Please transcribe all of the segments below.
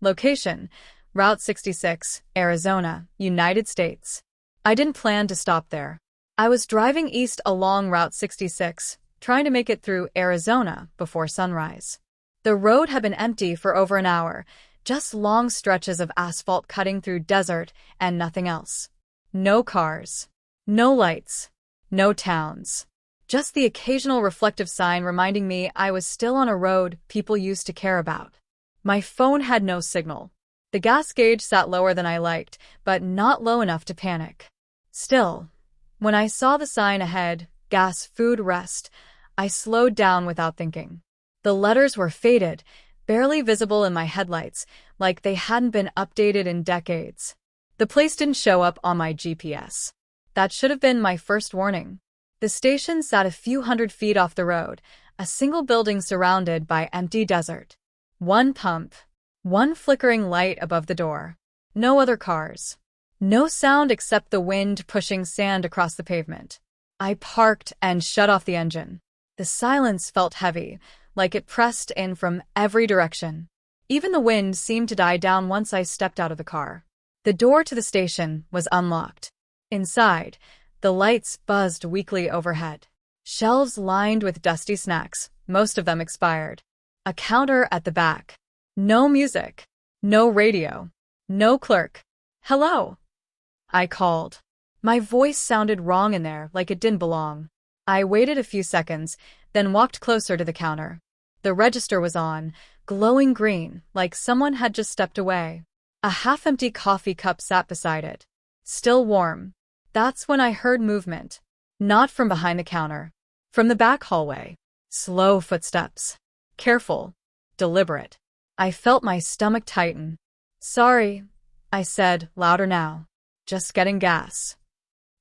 Location: Route 66, Arizona, United States. I didn't plan to stop there. I was driving east along Route 66, trying to make it through Arizona before sunrise. The road had been empty for over an hour, just long stretches of asphalt cutting through desert and nothing else. No cars. No lights. No towns. Just the occasional reflective sign reminding me I was still on a road people used to care about. My phone had no signal. The gas gauge sat lower than I liked, but not low enough to panic. Still, when I saw the sign ahead, gas, food, rest, I slowed down without thinking. The letters were faded, barely visible in my headlights, like they hadn't been updated in decades. The place didn't show up on my GPS. That should have been my first warning. The station sat a few hundred feet off the road, a single building surrounded by empty desert. One pump. One flickering light above the door. No other cars. No sound except the wind pushing sand across the pavement. I parked and shut off the engine. The silence felt heavy, like it pressed in from every direction. Even the wind seemed to die down once I stepped out of the car. The door to the station was unlocked. Inside, the lights buzzed weakly overhead. Shelves lined with dusty snacks, most of them expired. A counter at the back. No music. No radio. No clerk. "Hello," I called. My voice sounded wrong in there, like it didn't belong. I waited a few seconds, then walked closer to the counter. The register was on, glowing green, like someone had just stepped away. A half-empty coffee cup sat beside it. Still warm. That's when I heard movement. Not from behind the counter. From the back hallway. Slow footsteps. Careful. Deliberate. I felt my stomach tighten. "Sorry," I said, louder now. "Just getting gas."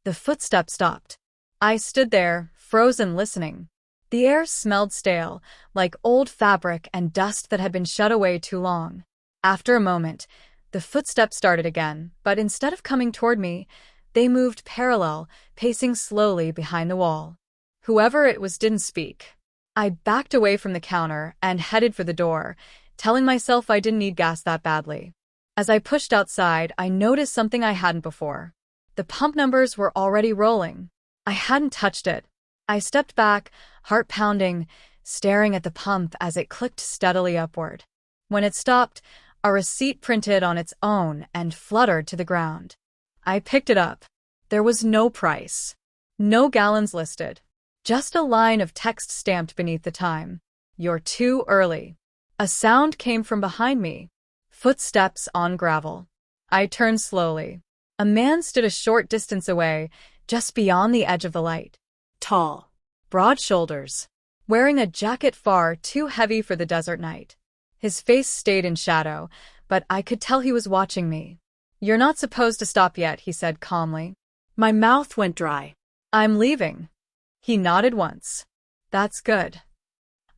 The footsteps stopped. I stood there, frozen, listening. The air smelled stale, like old fabric and dust that had been shut away too long. After a moment, the footsteps started again, but instead of coming toward me, they moved parallel, pacing slowly behind the wall. Whoever it was didn't speak. I backed away from the counter and headed for the door, telling myself I didn't need gas that badly. As I pushed outside, I noticed something I hadn't before. The pump numbers were already rolling. I hadn't touched it. I stepped back, heart pounding, staring at the pump as it clicked steadily upward. When it stopped, a receipt printed on its own and fluttered to the ground. I picked it up. There was no price. No gallons listed. Just a line of text stamped beneath the time. "You're too early." A sound came from behind me. Footsteps on gravel. I turned slowly. A man stood a short distance away, just beyond the edge of the light. Tall. Broad shoulders. Wearing a jacket far too heavy for the desert night. His face stayed in shadow, but I could tell he was watching me. "You're not supposed to stop yet," he said calmly. My mouth went dry. "I'm leaving." He nodded once. "That's good."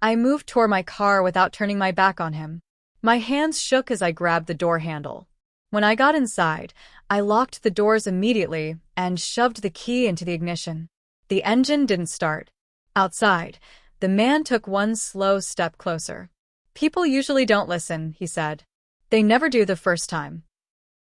I moved toward my car without turning my back on him. My hands shook as I grabbed the door handle. When I got inside, I locked the doors immediately and shoved the key into the ignition. The engine didn't start. Outside, the man took one slow step closer. "People usually don't listen," he said. "They never do the first time."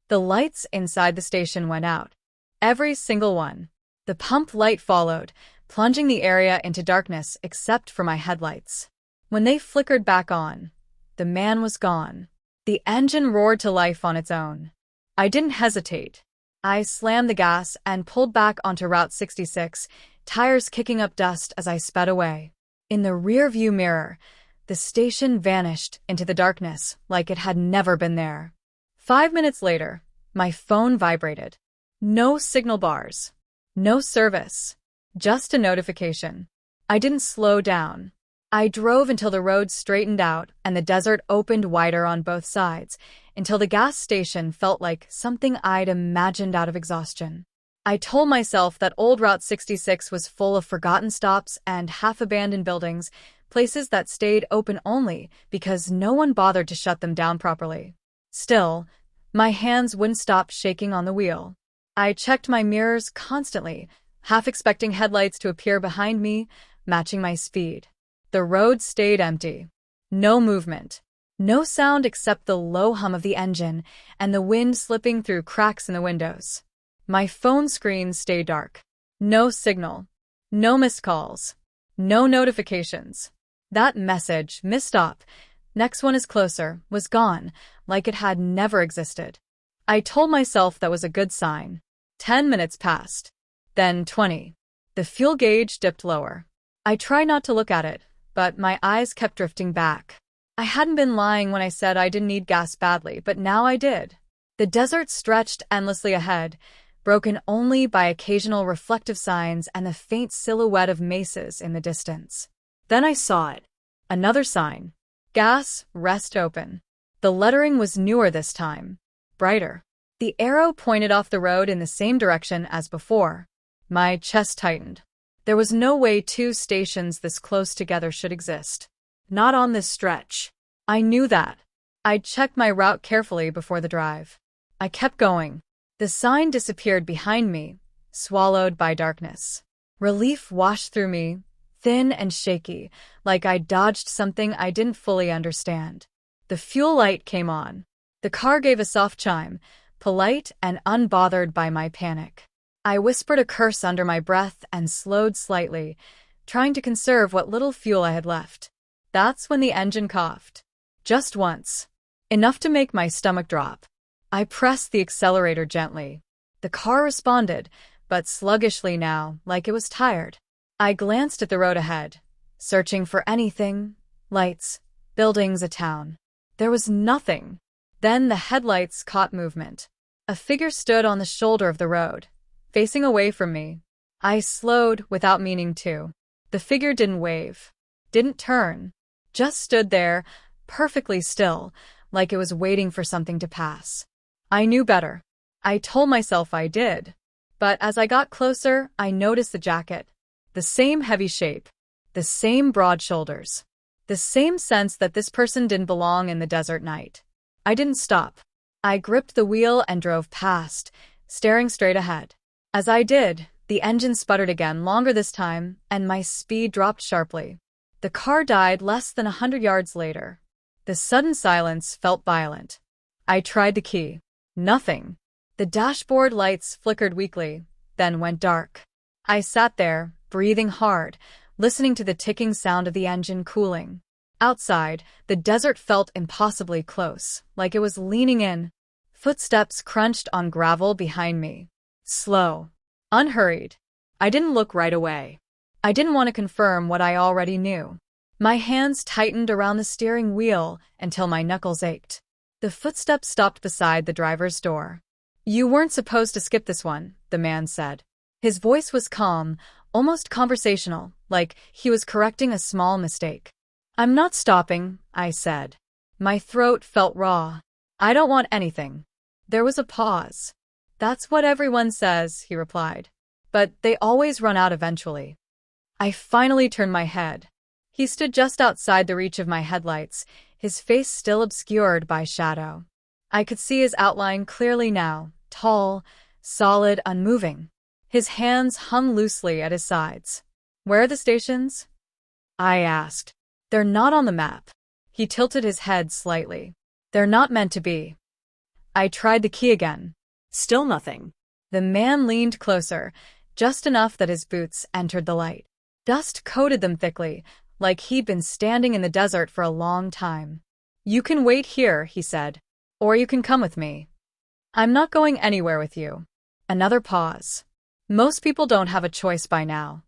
The lights inside the station went out. Every single one. The pump light followed, plunging the area into darkness except for my headlights. When they flickered back on, the man was gone. The engine roared to life on its own. I didn't hesitate. I slammed the gas and pulled back onto Route 66, tires kicking up dust as I sped away. In the rearview mirror, the station vanished into the darkness like it had never been there. 5 minutes later, my phone vibrated. No signal bars. No service. Just a notification. I didn't slow down. I drove until the road straightened out and the desert opened wider on both sides, until the gas station felt like something I'd imagined out of exhaustion. I told myself that old Route 66 was full of forgotten stops and half-abandoned buildings, places that stayed open only because no one bothered to shut them down properly. Still, my hands wouldn't stop shaking on the wheel. I checked my mirrors constantly, half expecting headlights to appear behind me, matching my speed. The road stayed empty. No movement. No sound except the low hum of the engine and the wind slipping through cracks in the windows. My phone screen stayed dark. No signal. No missed calls. No notifications. That message, missed stop, next one is closer, was gone, like it had never existed. I told myself that was a good sign. 10 minutes passed. Then 20. The fuel gauge dipped lower. I tried not to look at it, but my eyes kept drifting back. I hadn't been lying when I said I didn't need gas badly, but now I did. The desert stretched endlessly ahead, broken only by occasional reflective signs and the faint silhouette of mesas in the distance. Then I saw it. Another sign. Gas, rest open. The lettering was newer this time. Brighter. The arrow pointed off the road in the same direction as before. My chest tightened. There was no way two stations this close together should exist. Not on this stretch. I knew that. I'd checked my route carefully before the drive. I kept going. The sign disappeared behind me, swallowed by darkness. Relief washed through me, thin and shaky, like I dodged something I didn't fully understand. The fuel light came on. The car gave a soft chime, polite and unbothered by my panic. I whispered a curse under my breath and slowed slightly, trying to conserve what little fuel I had left. That's when the engine coughed. Just once. Enough to make my stomach drop. I pressed the accelerator gently. The car responded, but sluggishly now, like it was tired. I glanced at the road ahead, searching for anything. Lights, buildings, a town. There was nothing. Then the headlights caught movement. A figure stood on the shoulder of the road, facing away from me. I slowed without meaning to. The figure didn't wave, didn't turn, just stood there, perfectly still, like it was waiting for something to pass. I knew better. I told myself I did. But as I got closer, I noticed the jacket. The same heavy shape, the same broad shoulders, the same sense that this person didn't belong in the desert night. I didn't stop. I gripped the wheel and drove past, staring straight ahead. As I did, the engine sputtered again, longer this time, and my speed dropped sharply. The car died less than 100 yards later. The sudden silence felt violent. I tried the key. Nothing. The dashboard lights flickered weakly, then went dark. I sat there, breathing hard, listening to the ticking sound of the engine cooling. Outside, the desert felt impossibly close, like it was leaning in. Footsteps crunched on gravel behind me. Slow. Unhurried. I didn't look right away. I didn't want to confirm what I already knew. My hands tightened around the steering wheel until my knuckles ached. The footsteps stopped beside the driver's door. "You weren't supposed to skip this one," the man said. His voice was calm, almost conversational, like he was correcting a small mistake. "I'm not stopping," I said. My throat felt raw. "I don't want anything." There was a pause. "That's what everyone says," he replied. "But they always run out eventually." I finally turned my head. He stood just outside the reach of my headlights, his face still obscured by shadow. I could see his outline clearly now, tall, solid, unmoving. His hands hung loosely at his sides. "Where are the stations?" I asked. "They're not on the map." He tilted his head slightly. "They're not meant to be." I tried the key again. Still nothing. The man leaned closer, just enough that his boots entered the light. Dust coated them thickly, like he'd been standing in the desert for a long time. "You can wait here," he said. "Or you can come with me." "I'm not going anywhere with you." Another pause. Most people don't have a choice by now.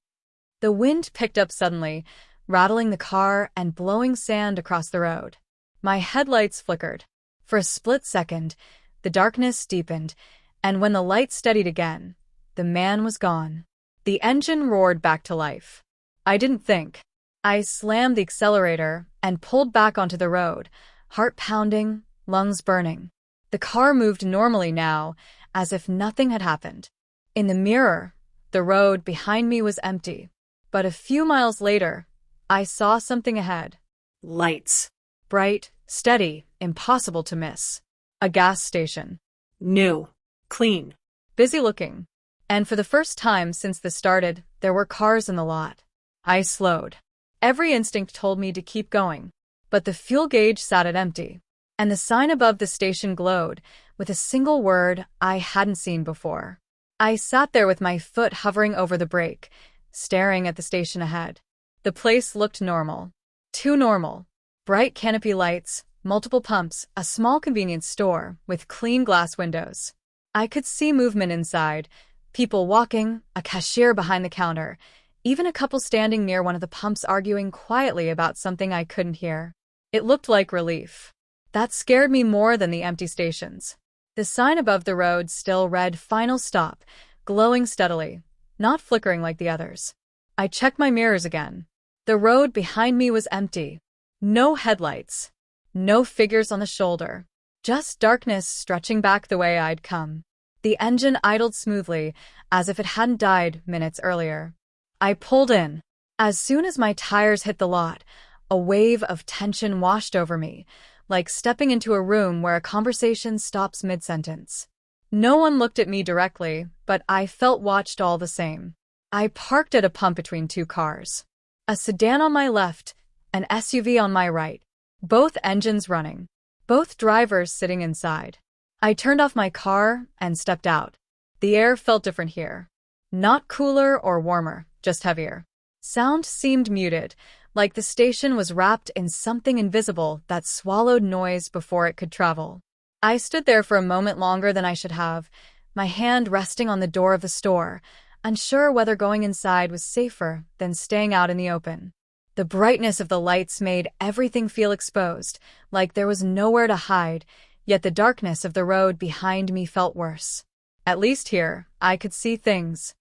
The wind picked up suddenly, rattling the car and blowing sand across the road. My headlights flickered. For a split second, the darkness deepened, and when the light steadied again, the man was gone. The engine roared back to life. I didn't think. I slammed the accelerator and pulled back onto the road, heart pounding, lungs burning. The car moved normally now, as if nothing had happened. In the mirror, the road behind me was empty. But a few miles later, I saw something ahead. Lights. Bright, steady, impossible to miss. A gas station. New. Clean. Busy looking. And for the first time since this started, there were cars in the lot. I slowed. Every instinct told me to keep going. but the fuel gauge sat at empty, and the sign above the station glowed with a single word I hadn't seen before. I sat there with my foot hovering over the brake, staring at the station ahead. The place looked normal. Too normal. Bright canopy lights, multiple pumps, a small convenience store with clean glass windows. I could see movement inside, people walking, a cashier behind the counter, even a couple standing near one of the pumps arguing quietly about something I couldn't hear. It looked like relief. That scared me more than the empty stations. The sign above the road still read "Final Stop," glowing steadily, not flickering like the others. I checked my mirrors again. The road behind me was empty. No headlights. No figures on the shoulder. Just darkness stretching back the way I'd come. The engine idled smoothly, as if it hadn't died minutes earlier. I pulled in. As soon as my tires hit the lot, a wave of tension washed over me, like stepping into a room where a conversation stops mid-sentence. No one looked at me directly, but I felt watched all the same. I parked at a pump between two cars. A sedan on my left, an SUV on my right, both engines running, both drivers sitting inside. I turned off my car and stepped out. The air felt different here. Not cooler or warmer, just heavier. Sound seemed muted, like the station was wrapped in something invisible that swallowed noise before it could travel. I stood there for a moment longer than I should have, my hand resting on the door of the store, unsure whether going inside was safer than staying out in the open. The brightness of the lights made everything feel exposed, like there was nowhere to hide, yet the darkness of the road behind me felt worse. At least here, I could see things.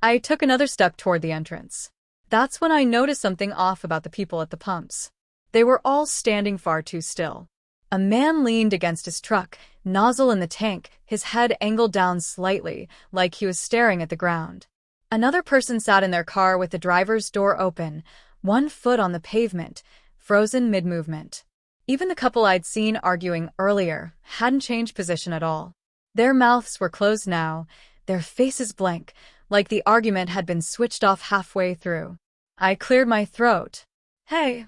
I took another step toward the entrance. That's when I noticed something off about the people at the pumps. They were all standing far too still. A man leaned against his truck, nozzle in the tank, his head angled down slightly, like he was staring at the ground. Another person sat in their car with the driver's door open, one foot on the pavement, frozen mid-movement. Even the couple I'd seen arguing earlier hadn't changed position at all. Their mouths were closed now, their faces blank, like the argument had been switched off halfway through. I cleared my throat. "Hey,"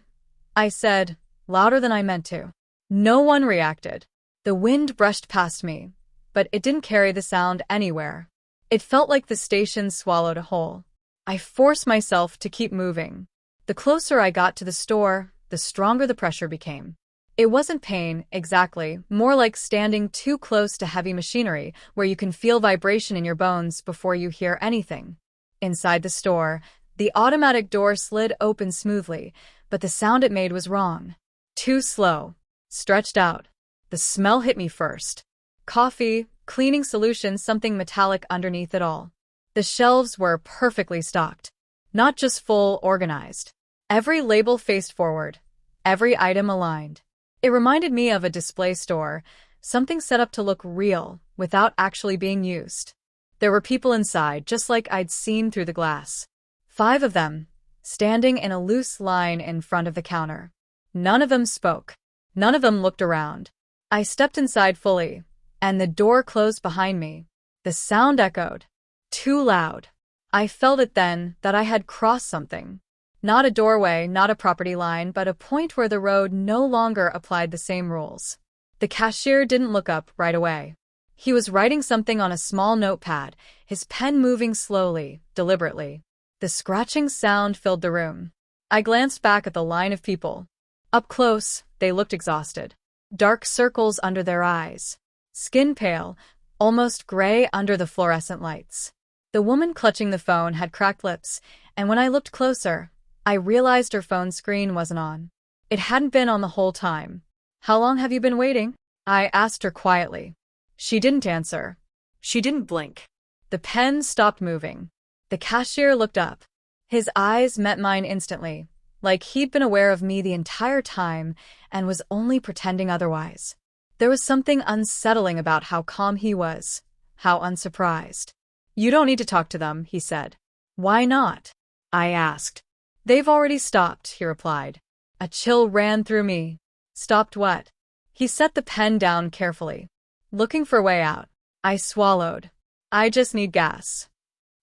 I said, louder than I meant to. No one reacted. The wind brushed past me, but it didn't carry the sound anywhere. It felt like the station swallowed a whole. I forced myself to keep moving. The closer I got to the store, the stronger the pressure became. It wasn't pain, exactly, more like standing too close to heavy machinery, where you can feel vibration in your bones before you hear anything. Inside the store, the automatic door slid open smoothly, but the sound it made was wrong. Too slow. Stretched out. The smell hit me first. Coffee, cleaning solution, something metallic underneath it all. The shelves were perfectly stocked. Not just full, organized. Every label faced forward. Every item aligned. It reminded me of a display store, something set up to look real, without actually being used. There were people inside, just like I'd seen through the glass. 5 of them, standing in a loose line in front of the counter. None of them spoke. None of them looked around. I stepped inside fully, and the door closed behind me. The sound echoed. Too loud. I felt it then that I had crossed something. Not a doorway, not a property line, but a point where the road no longer applied the same rules. The cashier didn't look up right away. He was writing something on a small notepad, his pen moving slowly, deliberately. The scratching sound filled the room. I glanced back at the line of people. Up close, they looked exhausted. Dark circles under their eyes. Skin pale, almost gray under the fluorescent lights. The woman clutching the phone had cracked lips, and when I looked closer, I realized her phone screen wasn't on. It hadn't been on the whole time. "How long have you been waiting?" I asked her quietly. She didn't answer. She didn't blink. The pen stopped moving. The cashier looked up. His eyes met mine instantly, like he'd been aware of me the entire time and was only pretending otherwise. There was something unsettling about how calm he was, how unsurprised. "You don't need to talk to them," he said. "Why not?" I asked. "They've already stopped," he replied. A chill ran through me. Stopped what? He set the pen down carefully. Looking for a way out. I swallowed. "I just need gas."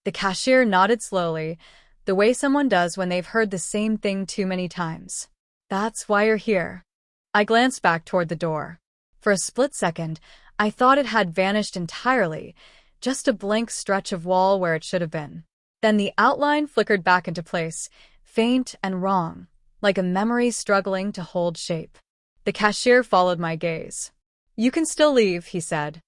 The cashier nodded slowly, the way someone does when they've heard the same thing too many times. That's why you're here. I glanced back toward the door. For a split second, I thought it had vanished entirely, just a blank stretch of wall where it should have been. Then the outline flickered back into place, faint and wrong, like a memory struggling to hold shape. The cashier followed my gaze. You can still leave, he said.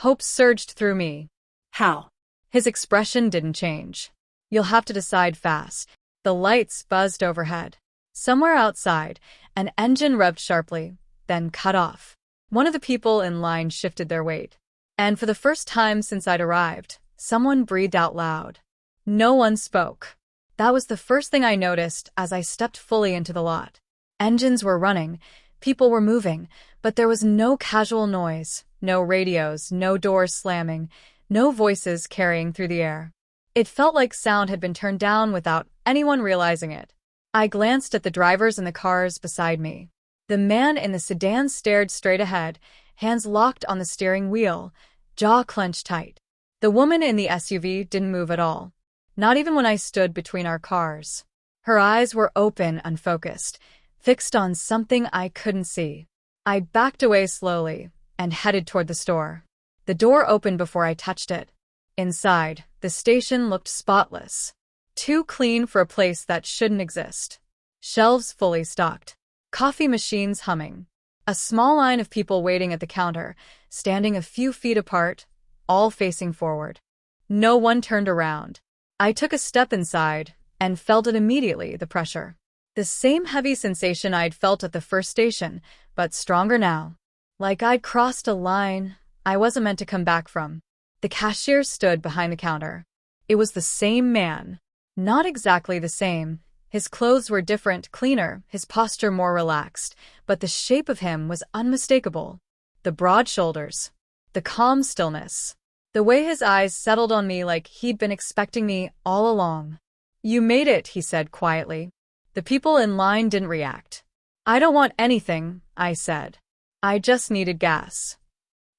Hope surged through me. How? His expression didn't change. You'll have to decide fast. The lights buzzed overhead. Somewhere outside, an engine revved sharply, then cut off. One of the people in line shifted their weight. And for the first time since I'd arrived, someone breathed out loud. No one spoke. That was the first thing I noticed as I stepped fully into the lot. Engines were running, people were moving, but there was no casual noise, no radios, no doors slamming, no voices carrying through the air. It felt like sound had been turned down without anyone realizing it. I glanced at the drivers in the cars beside me. The man in the sedan stared straight ahead, hands locked on the steering wheel, jaw clenched tight. The woman in the SUV didn't move at all, not even when I stood between our cars. Her eyes were open, unfocused, fixed on something I couldn't see. I backed away slowly and headed toward the store. The door opened before I touched it. Inside, the station looked spotless. Too clean for a place that shouldn't exist. Shelves fully stocked. Coffee machines humming. A small line of people waiting at the counter, standing a few feet apart, all facing forward. No one turned around. I took a step inside and felt it immediately, the pressure. The same heavy sensation I'd felt at the first station, but stronger now. Like I'd crossed a line I wasn't meant to come back from. The cashier stood behind the counter. It was the same man. Not exactly the same. His clothes were different, cleaner, his posture more relaxed, but the shape of him was unmistakable. The broad shoulders. The calm stillness. The way his eyes settled on me like he'd been expecting me all along. You made it, he said quietly. The people in line didn't react. I don't want anything, I said. I just needed gas.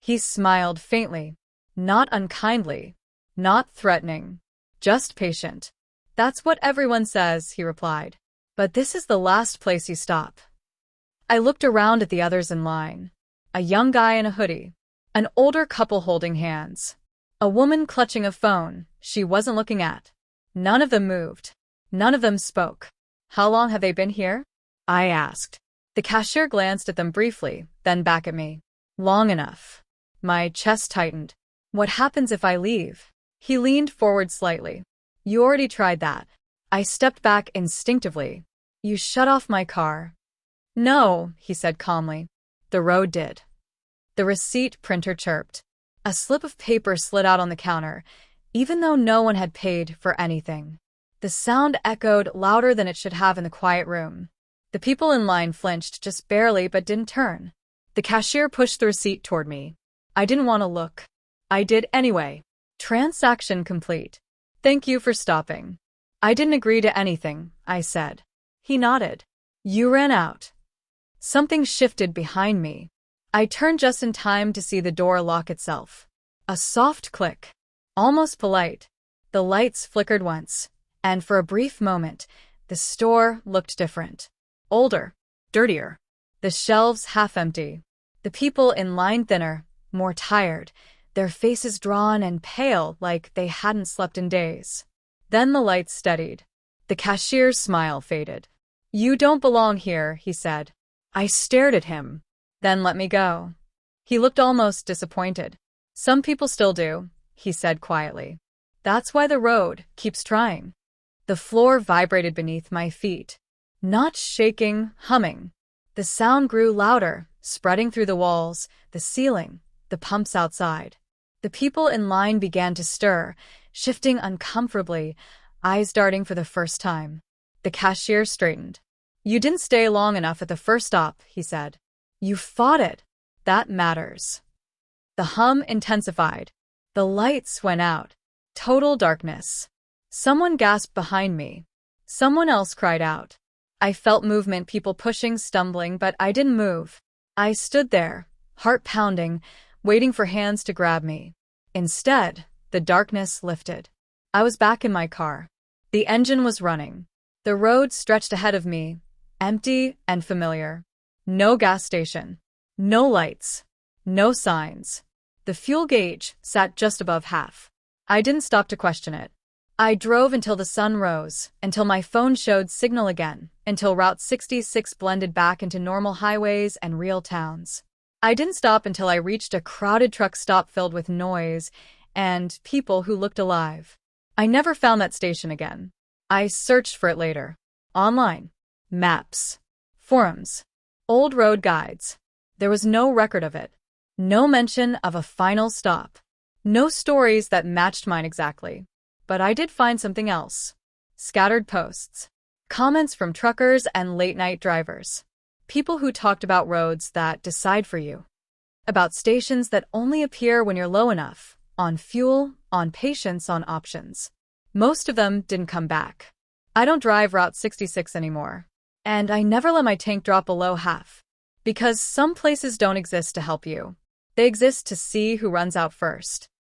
He smiled faintly. Not unkindly. Not threatening. Just patient. That's what everyone says, he replied. But this is the last place you stop. I looked around at the others in line. A young guy in a hoodie. An older couple holding hands. A woman clutching a phone she wasn't looking at. None of them moved. None of them spoke. How long have they been here? I asked. The cashier glanced at them briefly, then back at me. Long enough. My chest tightened. What happens if I leave? He leaned forward slightly. You already tried that. I stepped back instinctively. You shut off my car. No, he said calmly. The road did. The receipt printer chirped. A slip of paper slid out on the counter, even though no one had paid for anything. The sound echoed louder than it should have in the quiet room. The people in line flinched just barely but didn't turn. The cashier pushed the receipt toward me. I didn't want to look. I did anyway. Transaction complete. Thank you for stopping. I didn't agree to anything, I said. He nodded. You ran out. Something shifted behind me. I turned just in time to see the door lock itself. A soft click. Almost polite. The lights flickered once, and for a brief moment, the store looked different. Older. Dirtier. The shelves half empty. The people in line thinner, more tired, their faces drawn and pale like they hadn't slept in days. Then the lights steadied. The cashier's smile faded. You don't belong here, he said. I stared at him. Then let me go. He looked almost disappointed. Some people still do, he said quietly. That's why the road keeps trying. The floor vibrated beneath my feet. Not shaking, humming. The sound grew louder, spreading through the walls, the ceiling, the pumps outside. The people in line began to stir, shifting uncomfortably, eyes darting for the first time. The cashier straightened. You didn't stay long enough at the first stop, he said. You fought it. That matters. The hum intensified. The lights went out. Total darkness. Someone gasped behind me. Someone else cried out. I felt movement, people pushing, stumbling, but I didn't move. I stood there, heart pounding, waiting for hands to grab me. Instead, the darkness lifted. I was back in my car. The engine was running. The road stretched ahead of me, Empty and familiar. No gas station. No lights. No signs. The fuel gauge sat just above half. I didn't stop to question it. I drove until the sun rose, until my phone showed signal again, until Route 66 blended back into normal highways and real towns. I didn't stop until I reached a crowded truck stop filled with noise and people who looked alive. I never found that station again. I searched for it later. Online. Maps. Forums. Old road guides. There was no record of it. No mention of a final stop. No stories that matched mine exactly. But I did find something else. Scattered posts. Comments from truckers and late-night drivers. People who talked about roads that decide for you. About stations that only appear when you're low enough. On fuel, on patience, on options. Most of them didn't come back. I don't drive Route 66 anymore. And I never let my tank drop below half. Because some places don't exist to help you. They exist to see who runs out first.